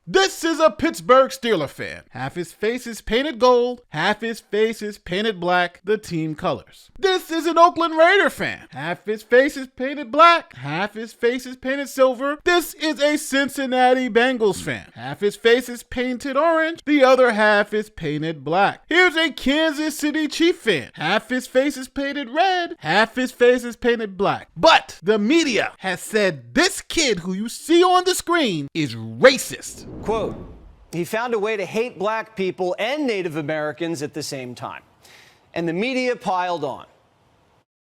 This is a Pittsburgh Steelers fan. Half his face is painted gold, half his face is painted black, the team colors. This is an Oakland Raider fan. Half his face is painted black, half his face is painted silver. This is a Cincinnati Bengals fan. Half his face is painted orange, the other half is painted black. Here's a Kansas City Chiefs fan. Half his face is painted red, half his face is painted black. But the media has said this kid who you see on the screen is racist. Quote, he found a way to hate black people and Native Americans at the same time. And the media piled on.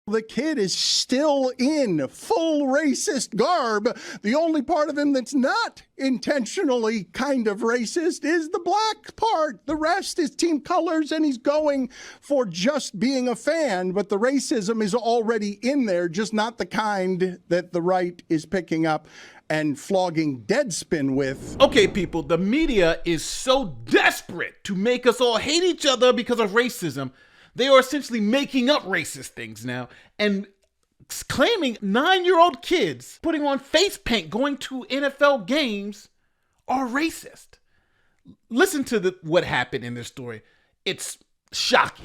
The kid is still in full racist garb. The only part of him that's not intentionally kind of racist is the black part. The rest is team colors, and he's going for just being a fan. But the racism is already in there, just not the kind that the right is picking up and flogging Deadspin with. Okay, people, the media is so desperate to make us all hate each other because of racism. They are essentially making up racist things now and claiming 9-year-old kids putting on face paint going to NFL games are racist. Listen to what happened in this story. It's shocking.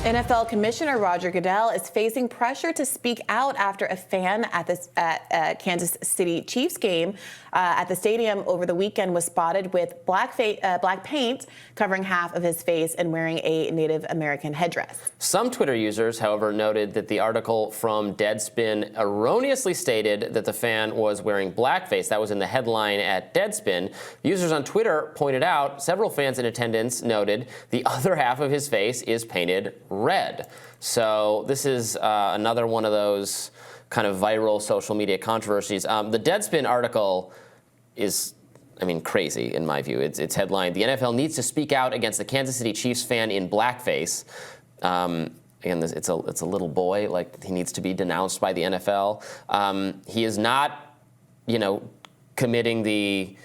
NFL Commissioner Roger Goodell is facing pressure to speak out after a fan at Kansas City Chiefs game at the stadium over the weekend was spotted with black paint covering half of his face and wearing a Native American headdress. Some Twitter users, however, noted that the article from Deadspin erroneously stated that the fan was wearing blackface. That was in the headline at Deadspin. Users on Twitter pointed out several fans in attendance noted the other half of his face is painted red. So this is another one of those kind of viral social media controversies. The Deadspin article is, crazy in my view. It's headlined, "The NFL needs to speak out against the Kansas City Chiefs fan in blackface." Again, it's a little boy, like he needs to be denounced by the NFL. He is not, committing the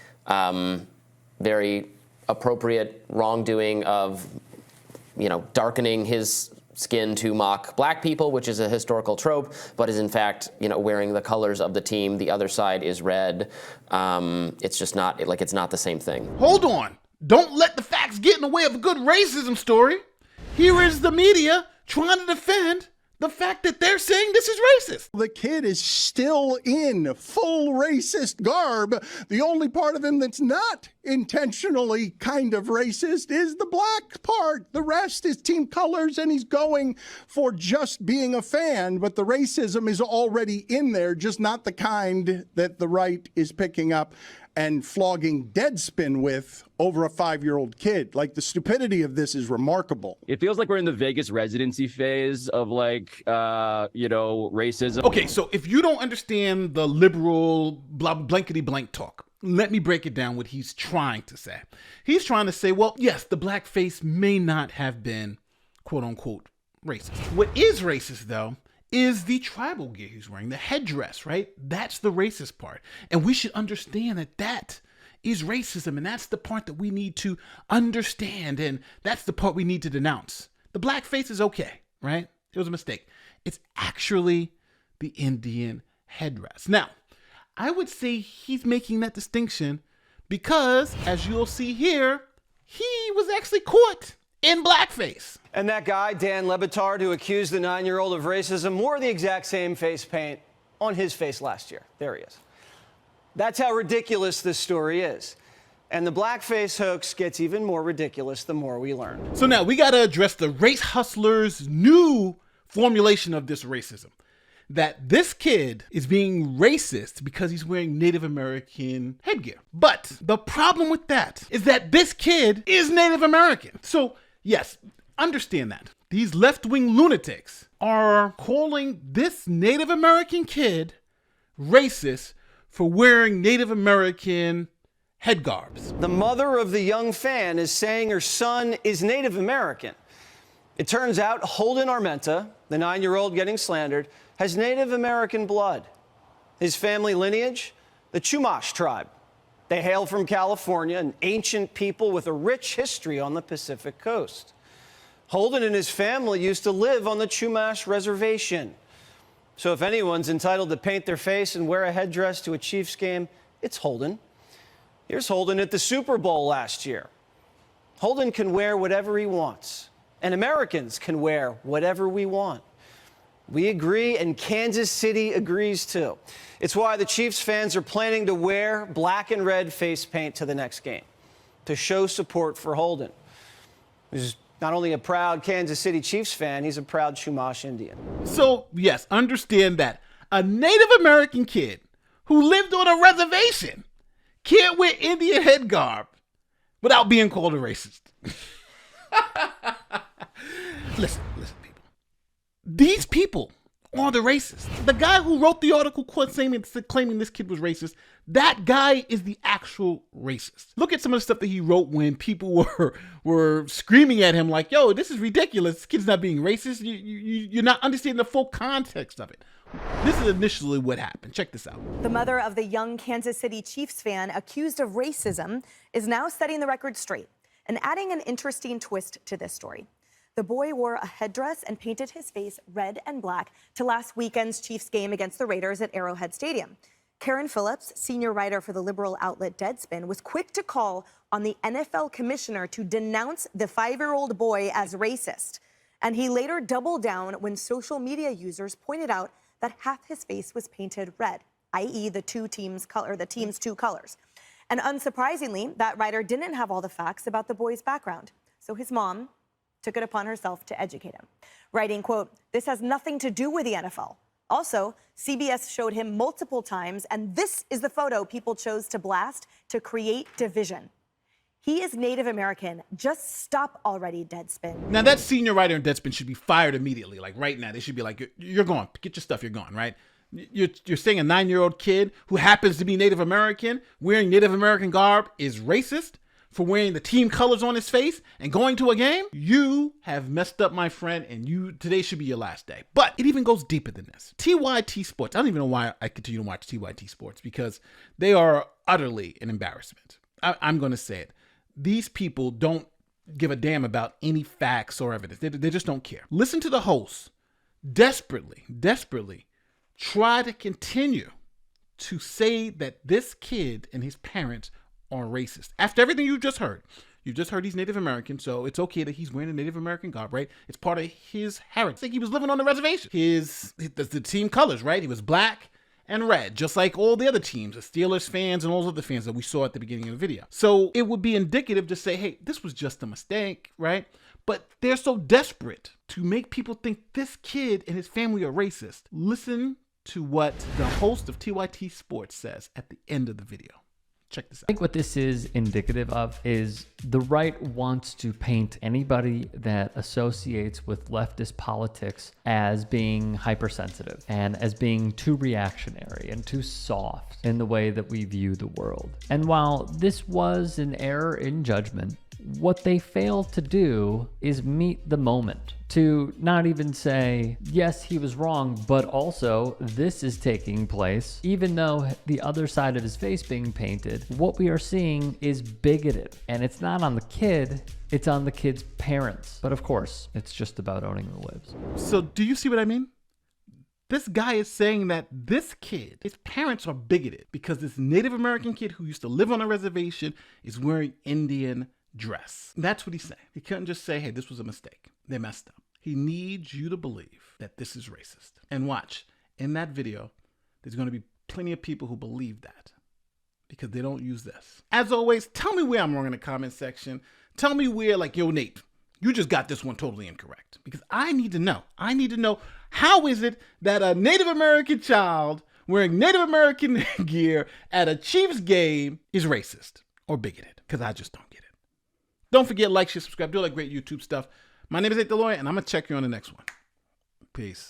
very appropriate wrongdoing of darkening his skin to mock black people, which is a historical trope, but is in fact, wearing the colors of the team. The other side is red. It's just not, it's not the same thing. Hold on. Don't let the facts get in the way of a good racism story. Here is the media trying to defend the fact that they're saying this is racist. The kid is still in full racist garb. The only part of him that's not intentionally kind of racist is the black part. The rest is team colors, and he's going for just being a fan. But the racism is already in there, just not the kind that the right is picking up and flogging Deadspin with over a 5-year-old kid. Like, the stupidity of this is remarkable. It feels like we're in the Vegas residency phase of racism. Okay, so if you don't understand the liberal blankety blank talk, let me break it down what he's trying to say. He's trying to say, well, yes, the blackface may not have been quote unquote racist. What is racist though is the tribal gear he's wearing, the headdress, right? That's the racist part. And we should understand that that is racism, and that's the part that we need to understand, and that's the part we need to denounce. The blackface is okay, right? It was a mistake. It's actually the Indian headdress. Now, I would say he's making that distinction because, as you'll see here, he was actually caught in blackface. And that guy, Dan Le Batard, who accused the 9-year-old of racism, wore the exact same face paint on his face last year. There he is. That's how ridiculous this story is. And the blackface hoax gets even more ridiculous the more we learn. So now we got to address the race hustlers' new formulation of this racism. That this kid is being racist because he's wearing Native American headgear. But the problem with that is that this kid is Native American. So yes, understand that. These left-wing lunatics are calling this Native American kid racist for wearing Native American head garbs. The mother of the young fan is saying her son is Native American. It turns out Holden Armenta, the 9-year-old getting slandered, has Native American blood. His family lineage, the Chumash tribe. They hail from California, an ancient people with a rich history on the Pacific coast. Holden and his family used to live on the Chumash reservation. So if anyone's entitled to paint their face and wear a headdress to a Chiefs game, it's Holden. Here's Holden at the Super Bowl last year. Holden can wear whatever he wants, and Americans can wear whatever we want. We agree, and Kansas City agrees too. It's why the Chiefs fans are planning to wear black and red face paint to the next game to show support for Holden, who's not only a proud Kansas City Chiefs fan, he's a proud Chumash Indian. So, yes, understand that a Native American kid who lived on a reservation can't wear Indian head garb without being called a racist. Listen, people. These people are the racists. The guy who wrote the article claiming this kid was racist, that guy is the actual racist. Look at some of the stuff that he wrote when people were screaming at him like, yo, this is ridiculous. This kid's not being racist. You're not understanding the full context of it. This is initially what happened. Check this out. The mother of the young Kansas City Chiefs fan accused of racism is now setting the record straight and adding an interesting twist to this story. The boy wore a headdress and painted his face red and black to last weekend's Chiefs game against the Raiders at Arrowhead Stadium. Karen Phillips, senior writer for the liberal outlet Deadspin, was quick to call on the NFL commissioner to denounce the 5-year-old boy as racist. And he later doubled down when social media users pointed out that half his face was painted red, i.e. the team's two colors. And unsurprisingly, that writer didn't have all the facts about the boy's background. So his mom took it upon herself to educate him, writing, quote, "This has nothing to do with the NFL. Also, CBS showed him multiple times, and this is the photo people chose to blast to create division. He is Native American. Just stop already, Deadspin." Now, that senior writer in Deadspin should be fired immediately. Like right now, they should be like, you're gone. Get your stuff. You're gone, right? You're saying a 9-year-old kid who happens to be Native American wearing Native American garb is racist for wearing the team colors on his face and going to a game? You have messed up, my friend, and today should be your last day. But it even goes deeper than this. TYT Sports, I don't even know why I continue to watch TYT Sports, because they are utterly an embarrassment. I'm going to say it. These people don't give a damn about any facts or evidence. They just don't care. Listen to the hosts desperately try to continue to say that this kid and his parents are racist. After everything you just heard he's Native American, so it's okay that he's wearing a Native American garb, right? It's part of his heritage. It's like he was living on the reservation. The team colors, right? He was black and red, just like all the other teams, the Steelers fans and all those other fans that we saw at the beginning of the video. So it would be indicative to say, hey, this was just a mistake, right? But they're so desperate to make people think this kid and his family are racist. Listen to what the host of TYT Sports says at the end of the video. Check this out. I think what this is indicative of is the right wants to paint anybody that associates with leftist politics as being hypersensitive and as being too reactionary and too soft in the way that we view the world. And while this was an error in judgment, what they failed to do is meet the moment. To not even say, yes, he was wrong, but also this is taking place. Even though the other side of his face being painted, what we are seeing is bigoted. And it's not on the kid, it's on the kid's parents. But of course, it's just about owning the libs. So do you see what I mean? This guy is saying that this kid, his parents are bigoted because this Native American kid who used to live on a reservation is wearing Indian dress. That's what he's saying. He couldn't just say, hey, this was a mistake. They messed up. He needs you to believe that this is racist. And watch, in that video, there's going to be plenty of people who believe that because they don't use this. As always, tell me where I'm wrong in the comment section. Tell me where, like, yo, Nate, you just got this one totally incorrect. Because I need to know. I need to know, how is it that a Native American child wearing Native American gear at a Chiefs game is racist or bigoted? Because I just don't get it. Don't forget, like, share, subscribe, do all that great YouTube stuff. My name is Nate the Lawyer, and I'm going to check you on the next one. Peace.